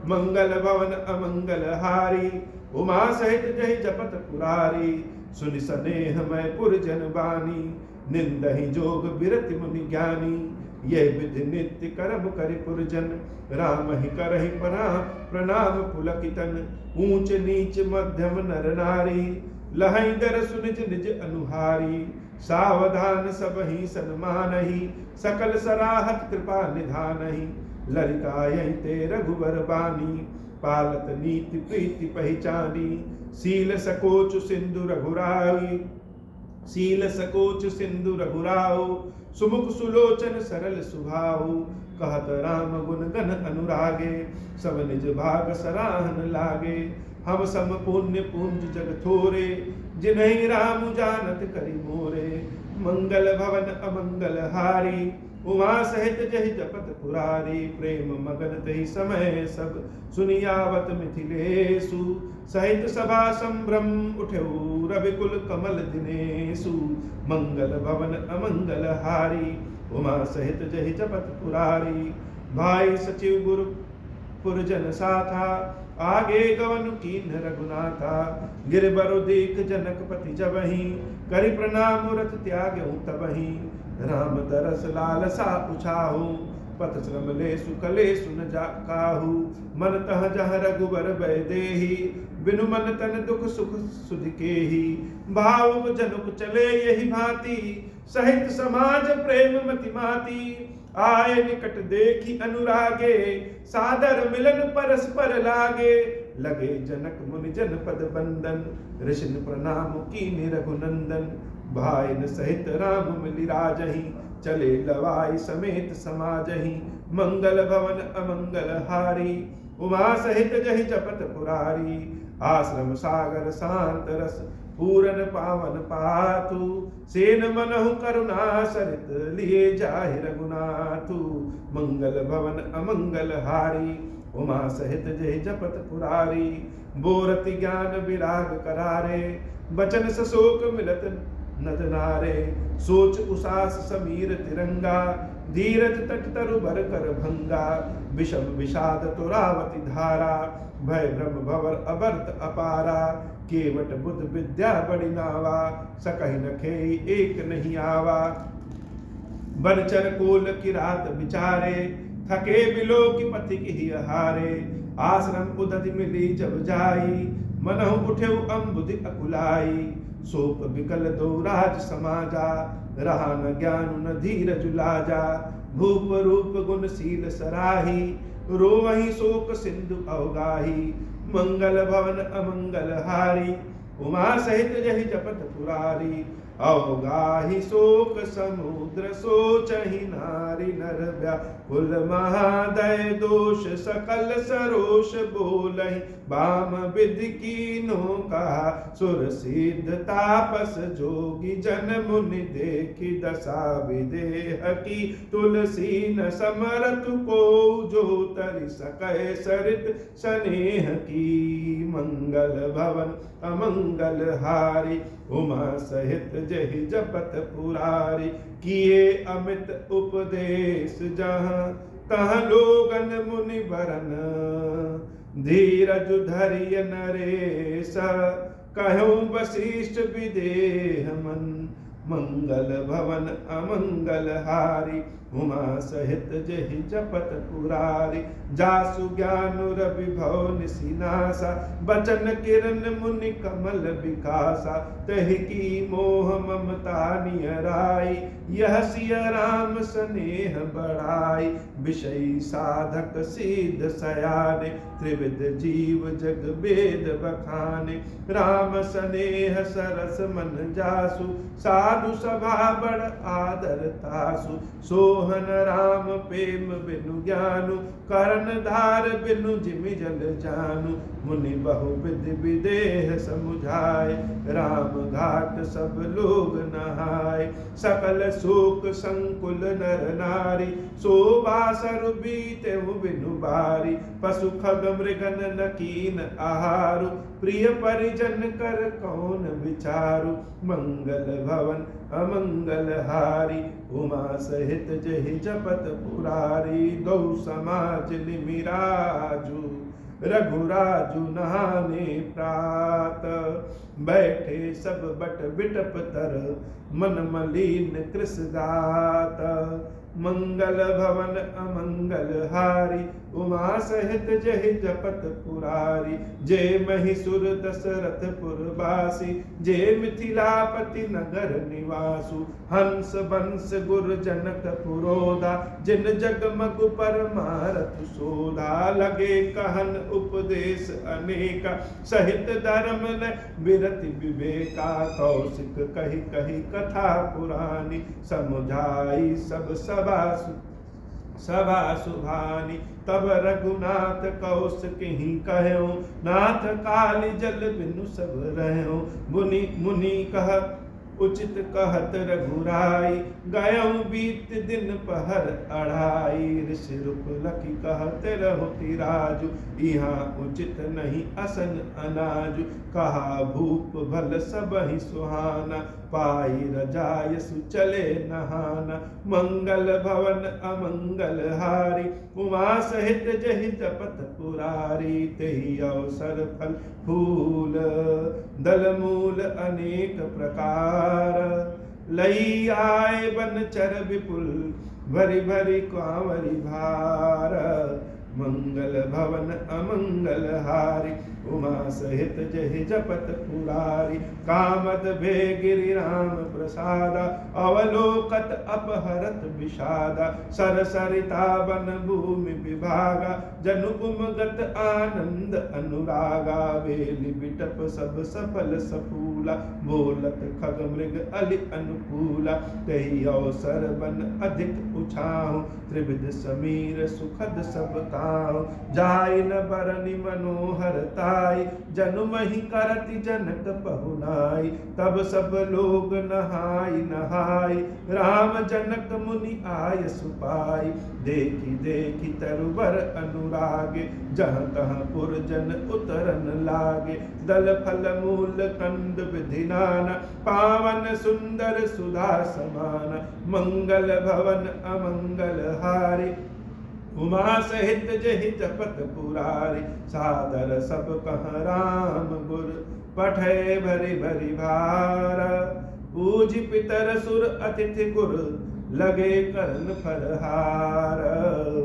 मंगल भवन अमंगल हारी, उमा सहित जहि जपत पुरारी। सुनि सनेह मैं पुरजन बानी, निंदहि जोग बिरति मुनि ज्ञानी। यह विधि नित्य करब करि पुरजन, राम ही करहि प्रणाम पुलकितन। ऊंच नीच मध्यम नर नारी, लहै दरस निज निज अनुहारी। सावधान सबहि सन्मानहि, सकल सराहत कृपा निधानहि। ललितायहि ते रघुवर बानी, पालत नीति प्रीति पहचानी। शील सकोच सिंधु रघुराई, शील सकोच सिंधु रघुराऊ। सुमुख सुलोचन सरल सुभाऊ, कहत राम गुण गण अनुरागे। सब निज भाग सराहन लागे, हम सम पुण्य पुंज जग थोरे। जिन्हि राम जानत करि मोरे। मंगल भवन अमंगल हारी, उमा सहित जहि जपत पुरारी। प्रेम मगन तहि समय सब, सुनियावत मिथिलेशु। सहित सभा संभ्रम उठेउ, रविकुल कमल दिनेशु। मंगल भवन अमंगल हारी, उमा सहित जहि जपत पुरारी। भाई सचिव गुरु पुरजन साथा, आगे गवन कीन रघुनाथा। गिरबरु देख जनकपति जबहि, करि प्रणाम रथ त्याग्यउ तबहि। राम दरस लालसा पुछाहु, पथ श्रम लेसु कलेसु न काहू। मन तह जह रघुबर भय देहि, बिनु मन तन दुख सुख सुधि केहि। भावुक जनुक चले यही भांति, सहित समाज प्रेम मति माती। आए निकट देखी अनुरागे, सादर मिलन परस्पर लागे। लगे जनक मुनि जन पद बंदन, ऋषि प्रणाम कीनि रघुनंदन। भाइन सहित राम मिलि राजहि, चले लवाई समेत समाजहि। मंगल भवन अमंगल हारी, उमा सहित जहि जपत पुरारी। आश्रम सागर शांत रस, पूरन पावन पातु। सेन मनहु करुणा सरित, लिए जाहि रघुनाथु। मंगल भवन अमंगल हारी, उमा सहित जहि जपत पुरारी। बोरति ज्ञान विराग करारे, बचन सशोक मिलत नद नारे। सोच उसास समीर तिरंगा, धीरज तट तरु भर कर भंगा। विषम विषाद तुरावती धारा, भय ब्रह्म भवर अवर्त अपारा। केवट बुद्ध विद्या बड़ी नावा, सकहि न खेई एक नहीं आवा। बनचर कोल किरात विचारे, थके बिलो की पथिक ही हारे। आश्रम उदति मिली जब जाई, मनहु उठेउ अम्बुधि अकुलाई। शोक विकल दो राज समाजा, रहा न ज्ञान न धीरज लाजा। भूप रूप गुणशील सराही, रोवहि शोक सिंधु अवगाही। मंगल भवन अमंगल हारी, उमा सहित जहि जपत पुरारी। अवगाही शोक समुद्र सोचहि नारी नर व्याकुल महादय दोष सकल सरोष बोलहि बाम विधि कीनो कहा सुर सिद्ध तापस जोगी जन मुनि देखी दशा विदेह की तुलसी न समरत को जो तरि सकै सरित स्नेह की मंगल भवन अमंगल हारी उमा सहित जहि जपत पुरारी किए अमित उपदेश जहाँ तहाँ लोगन मुनि बरन धीरज धरिय नरेश कहूँ वशिष्ठ विदेह मन मंगल भवन अमंगल हारी उमा सहित जहि जपत पुरारी जासु ज्ञान रविभव निशिनासा बचन किरण मुनि कमल विकासा तहि की मोह ममता नियराई यह सिय राम स्नेह बढ़ाई विषयी साधक सिद्ध सयाने त्रिविध जीव जग वेद बखाने राम स्नेह सरस मन जासु साधु सभा बड़ आदर तासु सोहन राम प्रेम बिनु ज्ञानु करण धार बिनु जिमि जल जानु मुनि बहु विधि विदेह समुझाए राम घाट सब लोग नहाय सकल शोक संकुल नर नारी शोभा सरु बीते बिनु बारी पशु खग मृगन नकीन आहारु प्रिय परिजन कर कौन विचारु मंगल भवन अमंगल हारी उमा सहित जहि जपत पुरारी दौ समाज निमिराजु रघुराजु नहाने प्रात बैठे सब बट बिटप तर मन मलिन कृष गात मंगल भवन अमंगल हारी उमा सहित जहि जपत पुरारी जय महिसुर दशरथ पुरवासी जय मिथिलापति नगर निवासु हंस बंस गुर जनक पुरोधा जिन जगमग परमारथ सोधा लगे कहन उपदेश अनेका सहित धर्म न विरति विवेका कौशिक कही कही कथा पुरानी समुझाई सब सभा सुभानी तब रघुनाथ कौशिकहि कहयो नाथ काली जल बिनु सब रहयो मुनि कह उचित कहत रघुराई गयऊ बीत दिन पहर अढ़ाई ऋषि रूप लखी कहते रहुति राजु यहाँ उचित नहीं असन अनाजु कहा भूप भल सब ही सुहाना पाई रजाय सुचले नहाना मंगल भवन अमंगल हारी उमा सहित जहि जपत पुरारी तेहि अवसर फल फूल दल मूल अनेक प्रकार लई आए बन चर विपुल भरी भरी कांवरी भार मंगल भवन अमंगल हारी उमा सहित जहि जपत पुरारी कामद भे गिरि राम प्रसाद अवलोकत अपहरत विषादा सर सरिता वन भूमि विभागा जनु उमगत आनंद अनुरागा बेली बिटप सब सफल सफूला बोलत खग मृग अलि अनुकूला तहि अवसर बन अधिक उछाहु त्रिविध समीर सुखद सब ताहु जाय न बरनि मनोहर ताई जनु मही करति जनक पहुनाई तब सब लोग नहाई नहाई राम जनक मुनि आय सुपाई देखी देखी तरुबर अनुरागे जहाँ तहाँ पुरजन उतरन लागे दल फल मूल कंद विधिनाना पावन सुंदर सुधा समान मंगल भवन अमंगल हारी उमा सहित जहि जपत पुरारी सादर सब कह राम गुर पठे भरी भरी भार पूज पितर सुर अतिथि गुर लगे करण फरहार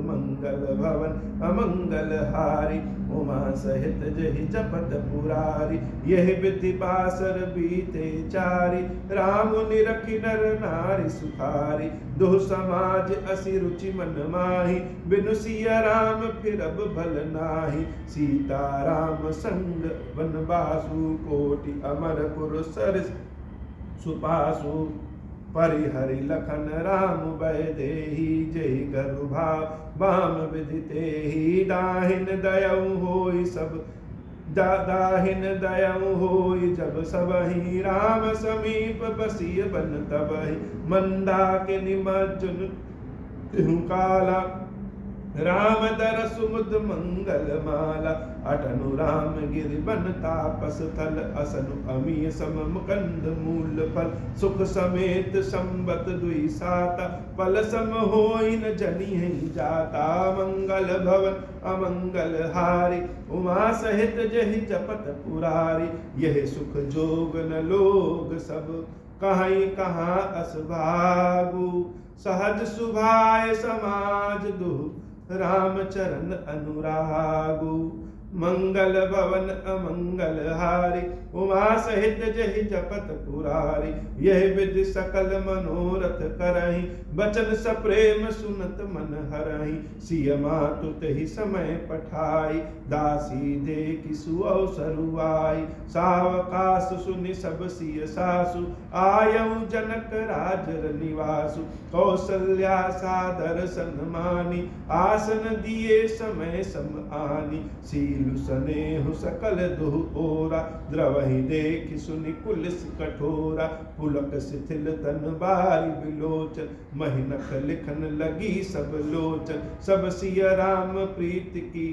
मंगल भवन अमंगल हारी उमा सहित जहि जपत पुरारी यह विधि बासर बीते चारी राम निरखि नर नारी सुखारी दो समाज असि रुचि मन माही बिनु सिया राम फिरब भल नाही सीता राम संग वनवासु कोटि अमर पुर सर सुपासु परिहरि लखन राम भय देहि जय गरु भाव बाम विदितेहि दाहिन दयऊ होई सब दाहिन दयऊ होई जब सबहि राम समीप बसिय बन तबहि मंदाकिनी निमज्जन काला राम दर सुमुद मंगल माला अटनु राम गिरि बन तापस थल असनु अमीय सम मुकंद मूल फल सुख समेत संबत दुई साता पल सम होई न जनी है जाता मंगल भवन अमंगल हारी उमा सहित जहि जपत पुरारी यह सुख जोग न लोग सब कहीं कहाँ असभागु सहज सुभाय समाज दुह राम चरण अनुरागु मंगल भवन अमंगल हारी उमा सहित जहि जपत पुरारी यह विधि सकल मनोरथ करहि बचन सप्रेम सुनत मन हरहि सिय मातु तहि समय पठाई दासी देखि सुअवसरु आई सावकाश सुनि सब सिय सासु आयऊ जनक राजर निवासु कौसल्या सादर सन्मानी आसन दिए समय सम आनी सीलु सनेहु सकल दुह ओरा द्रवहि देखि सुनि कुलिस कठोरा पुलक शिथिल तन बारी विलोचन महिनख लिखन लगी सब लोचन सब सिय राम प्रीति की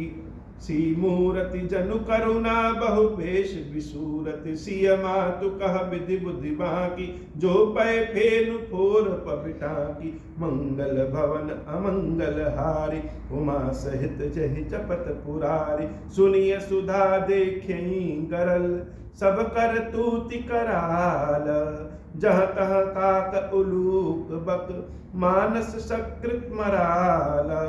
सी मूरति जनु करुणा बहु पेश विसूरति सिय मातु कह विधि बुद्धि बाकी जो पै फेनु फोर पबिटा की मंगल भवन अमंगल हारी उमा सहित जहि जपत पुरारी सुनिय सुधा देखेई गरल सब कर तूति कराल जह तह काक उलूक बक मानस सकृत मराला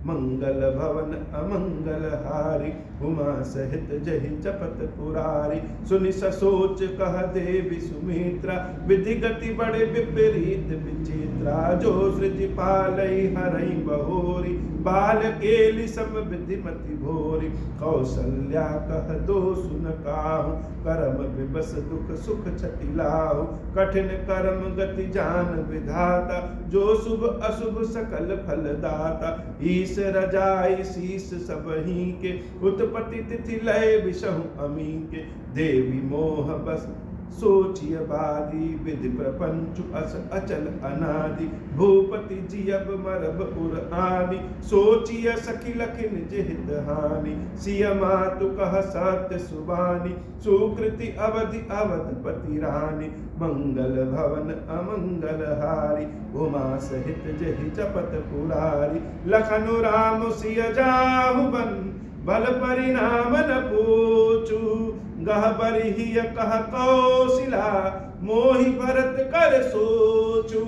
मंगल भवन अमंगल हारी उमा सहित जहि जपत पुरारी सुनि ससोच कह देवी सुमित्रा विधि गति बड़े विपरीत विचित्रा जो सृजि पालई हरई बहोरी बाल केलि सम विधिमति भोरी कौसल्या कह दो सुन काहू कर्म विबस दुख सुख छति लाहू कठिन कर्म गति जान विधाता जो शुभ अशुभ सकल फल दाता ईश रजाई शीस सबही के उत्पत्ति तिथि लय विषहु अमी के देवी मोह बस सोचिय बादी विधि प्रपंच अस अचल अनादि भूपति जियब मरब उर आदि सोचिय सखी लखिन जिहित हानि सिय मातु कह सत्य सुबानी सुकृति अवधि अवधपति रानी मंगल भवन अमंगल हारी उमा सहित जहि जपत पुरारी लखनु राम सिय जाहु बन बल परिणाम न पूछू गह बरिहिय कह कौशिला मोहि भरत कर सोचू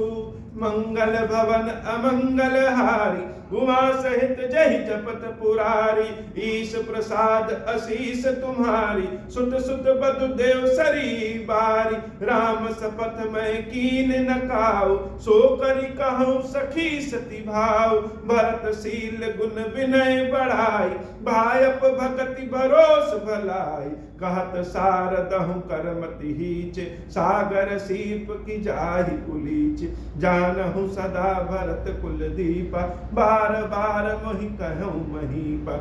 मंगल भवन अमंगल हारी उमा सहित जहि जपत पुरारी ईश प्रसाद अशीष तुम्हारी सुत सुत बधु देव सरी बारी राम सपथ मैं कीन न काऊ सो करी कहूँ सखी सती भाव भरत शील गुण विनय बढ़ाई भायप भक्ति भरोस भलाई कहत सारदहु करमति हीच सागर सीप की जाहि उलीच जानहु सदा भरत कुल दीपा बार बार मोहि कहूँ महीपा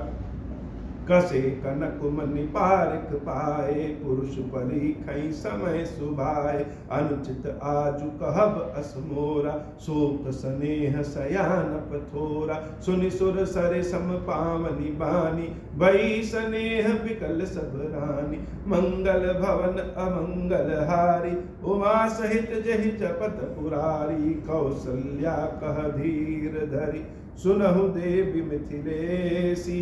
कसे कनक मनि पारिक पाए पुरुष परीखई समय सुभाए अनुचित आजु कहब असमोरा शोक स्नेह सयान पथोरा सुनि सुर सरे सम पावनी बानी भई स्नेह विकल सब रानी मंगल भवन अमंगल हारी उमा सहित जहि जपत पुरारी कौसल्या कह धीर धरी सुनहु देवी मिथिलेसी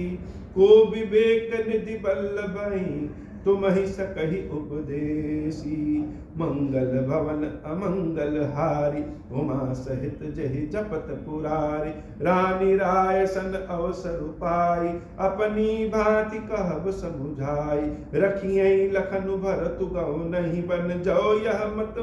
को विवेक निधि बल्लभई तुम ही सकहि उपदेसी मंगल भवन अमंगल हारी उमा सहित जहि जपत पुरारी रानी राय सन अवसर पाई अपनी भांति कहब समुझाई रखियई लखनु भरत गौ नहीं बन जो यह मत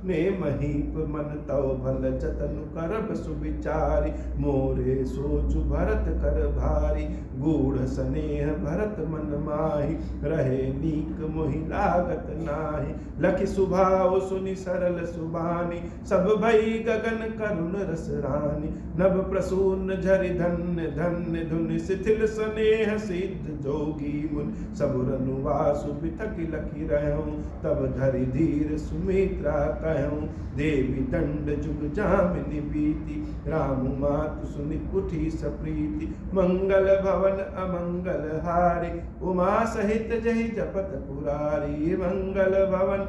ने महीप मन तव भल जतन करब सुविचारी मोरे सोचु भरत कर भारी गूढ़ स्नेह भरत मन माही रहे नीक मोहि लागत नाही। लखि सुभाव सुनि सरल सुबानी, सब भई गगन करुण रस रानी। नभ प्रसून झरि धन्य धन्य धुनि, शिथिल स्नेह सिद्ध जोगी मुनि। सबुर अनुवासु बिथकि लखि रहूं, तब धरि धीर सुमित्रा कहूं। देवी दंड जुग जामिनी बीती, राम मातु सुनि उठी सप्रीति। मंगल भवन अमंगल हारी, उमा सहित जहि जपत पुरारी। मंगल भवन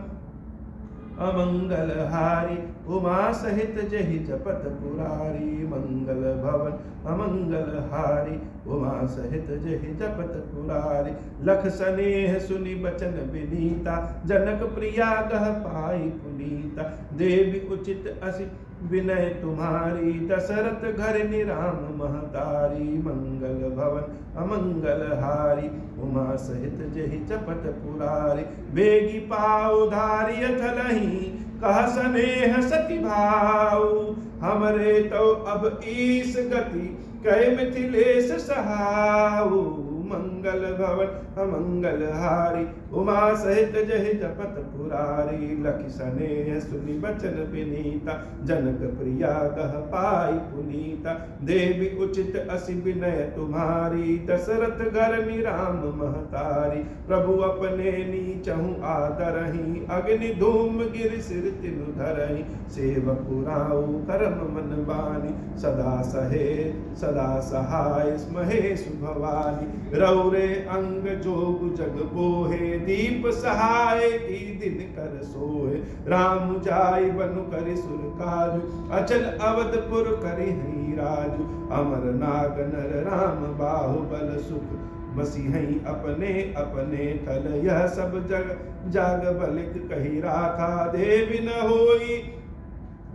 अमंगल हारी, उमा सहित जहि जपत पुरारी। मंगल भवन अमंगल हारी, उमा सहित जहि जपत पुरारी। लख स्नेह सुनि बचन विनीता, जनक प्रिया गह पाई पुनीता। देवी उचित असि विनय तुम्हारी, दशरथ घर निराम महतारी। मंगल भवन अमंगल हारी, उमा सहित जहि जपत पुरारी। बेगी पाऊ धारिय थलहि, कह स्नेह सति भाऊ। हमरे तो अब ईस गति, कहे मिथिलेश सहाऊ। मंगल भवन अमंगल हारी, उमा सहित जहि जपत पुरारी। लखि स्नेह सुनि बचन विनीता, जनक प्रिया गह पाई पुनीता। देवी उचित असि विनय तुम्हारी, दशरथ घर निराम महतारी। प्रभु अपने नीचहु आदरहि, अग्नि धूम गिरि सिर तिनु धरहि। सेवक पुराऊ करम मन बानी, सदा सहे सदा सहाय महेशु भवानी। रौरे अंग जोग जग बोहे, दीप सहाय की दिन कर सोहे। राम जाय बनु करि सुर काजु, अचल अवधपुर करि हई राजु। अमर नाग नर राम बाहुबल सुख, बसी हई अपने अपने थल। यह सब जग जाग बलिक कही राखा, देवी न होई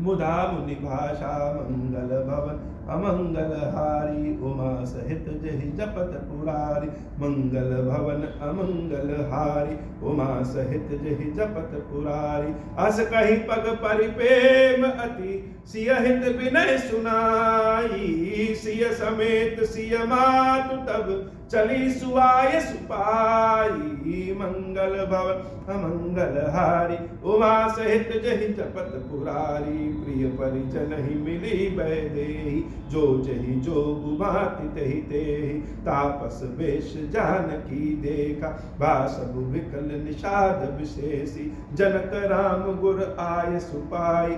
मुदा मुनि भाषा। मंगल भवन अमंगल हारी, उमा सहित जहि जपत पुरारी। मंगल भवन अमंगल हारी, उमा सहित जहि जपत पुरारी। अस कहि पग परिप्रेम अति, सिय हित विनय सुनाई। सिय समेत सिय मातु तब, चली सुआय सुपाई। मंगल भवन अमंगल हारी, उमा सहित जहि जपत पुरारी। प्रिय परिजन ही मिली बैदेही, जो जहि जोगु भांति तहि तेहि। तापस वेश जानकी देखा, भासबु विकल निषाद विशेषी। जनक राम गुर आय सुपाई,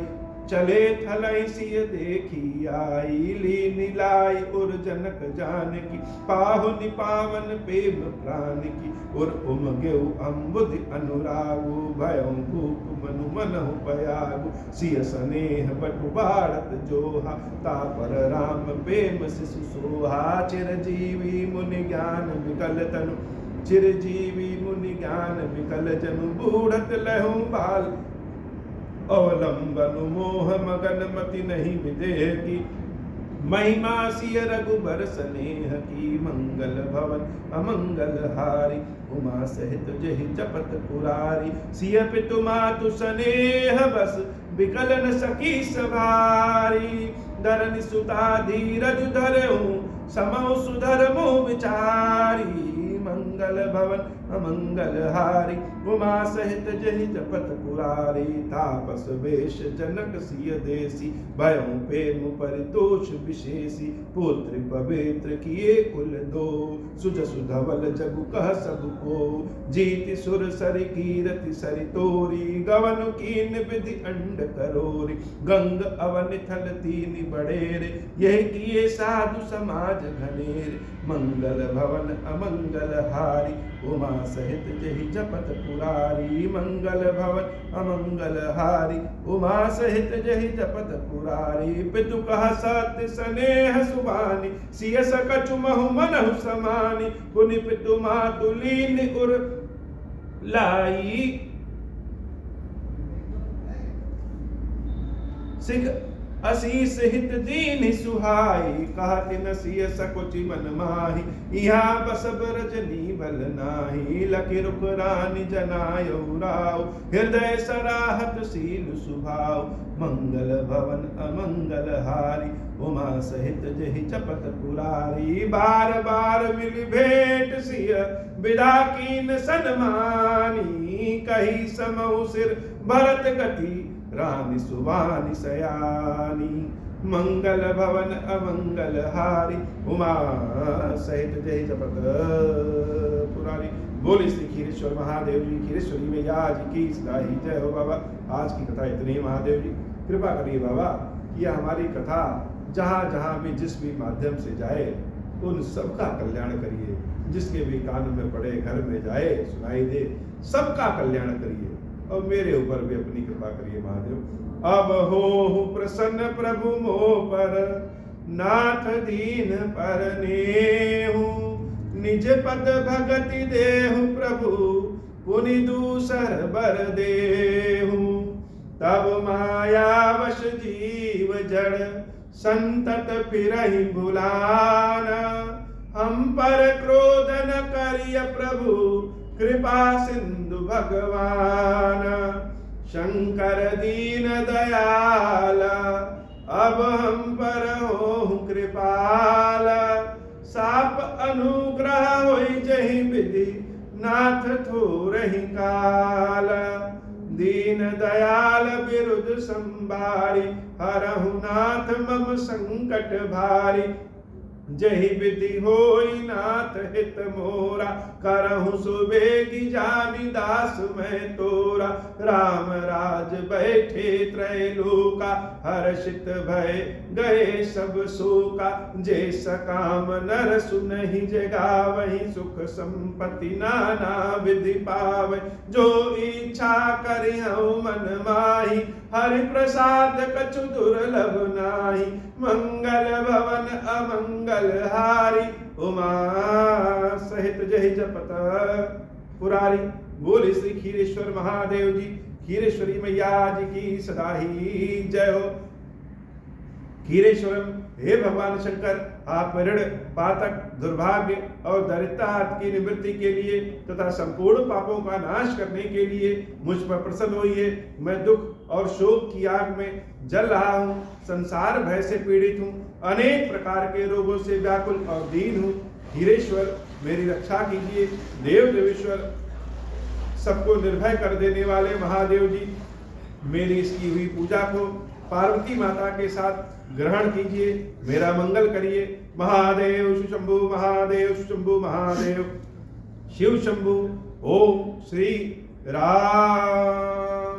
चले थलई सिय देखी आई। लीनि लाई उर जनक जानकी, पाहु निपावन प्रेम प्राण की। उर उमगेउ अम्बुधि अनुरागु, भयउ भूप मनु मनहु पयागु। सिय स्नेह बटु बारत जोहा, तापर राम प्रेम शिशु सोहा। चिरजीवी मुनि ज्ञान विकल तनु, चिरजीवी मुनि ज्ञान विकल जनु। बूढ़त लहु बाल अवलंबन मोह मगन, मति नहीं विदेह की। महिमा सिय रघुबर स्नेह की। मंगल भवन अमंगल हारी, उमा सहित जहि जपत पुरारी। सिय पितु मातु स्नेह बस, विकल न सकी सवारी। धरनि सुता धीरज धरऊं, समौ सुधर्मो विचारी। मंगल भवन अमंगल हारी, उमा सहित जहि जपत पुरारी। तापस वेश जनक सिय देसी, भयउ प्रेम परितोष विशेषी। पुत्र पवित्र किए कुल दो, सुजसु धवल जगु कह सब को। जीति सुर सरि कीरति सरि तोरी, गवन कीन विधि अंड करोरी। गंग अवन थल तीन बड़ेरे, यह किए साधु समाज घनेरे। मंगल भवन अमंगल हारी, उमा सहित जहि जपत पुरारी। मंगल भवन अमंगल हारी, उमा सहित जहि जपत पुरारी। पितु कह सत्य स्नेह सुबानी, सिय सकछु महु मनहु समानी। पुनि पितु मातु लीन उर लाई, सिख असीस हित दीन सुहाई, कहत न सिय सकुचि मन माही। यहाँ बस रजनी बल नाही, लखि रुख रानी जनायौ राव। हृदय सराहत शील सुभाव, मंगल भवन अमंगल हारी। उमा सहित जहि चपत पुरारी, बार बार मिल भेंट सिय विदा कीन सन्मानी। कही समौ सिर भरत गति, रानी सुवानी सयानी। मंगल भवन अमंगल हारी, उमा सहित जय जपत पुरारी। बोले श्री खीरेश्वर महादेव जी, खीरेश्वरी मैया जी की सदाई जय हो। बाबा आज की कथा इतनी। महादेव जी कृपा करिए बाबा, ये हमारी कथा जहाँ जहाँ भी जिस भी माध्यम से जाए उन सबका कल्याण करिए। जिसके भी कान में पड़े, घर में जाए, सुनाई दे, सबका कल्याण करिए और मेरे ऊपर भी अपनी कृपा करिए महादेव। अब हो प्रसन्न प्रभु मोह पर, नाथ दीन पर नेहु। निज पद भगति देहु प्रभु, पुनि दूसर बर देहु। तब माया वश जीव जड़, संतत फिरहि भुलाना। हम पर क्रोध न करिय प्रभु, कृपा सिंधु भगवान। शंकर दीन दयाल, अब हम पर हो कृपाल। साप अनुग्रह होई जहि विधि, नाथ थोरहि काल। दीन दयाल बिरुद संभारी, हरहु नाथ मम संकट भारी। जहि विधि होई नाथ हित मोरा, करहु सुबेगी जानी दास मैं तोरा। राम राज बैठे त्रैलोका, हर्षित भय गए सब शोका। जे सकाम नर सुनहि जगावहि, सुख संपत्ति नाना विधि पावै। जो इच्छा करिहु मन माही, हरि प्रसाद कछु दुर्लभ नाही। मंगल भवन अमंगल हारी, उमा सहित जय जपत पुरारी। बोले श्री खीरेश्वर महादेव जी, खीरेश्वरी मैया जी की सदा ही जय हो। खीरेश्वरम, हे भगवान शंकर, आप ऋण, पातक, दुर्भाग्य और दरिद्रता की निवृत्ति के लिए तथा संपूर्ण पापों का नाश करने के लिए मुझ पर प्रसन्न होइए। मैं दुख और शोक की आग में जल रहा हूँ, संसार भय से पीड़ित हूँ, अनेक प्रकार के रोगों से व्याकुल और दीन हूँ। खीरेश्वर मेरी रक्षा कीजिए। देव देवेश्वर, सबको निर्भय कर देने वाले महादेव जी, मेरी इसकी हुई पूजा को पार्वती माता के साथ ग्रहण कीजिए, मेरा मंगल करिए। महादेव शंभु, महादेव शंभु, महादेव शिव शंभु। ओम श्री राम।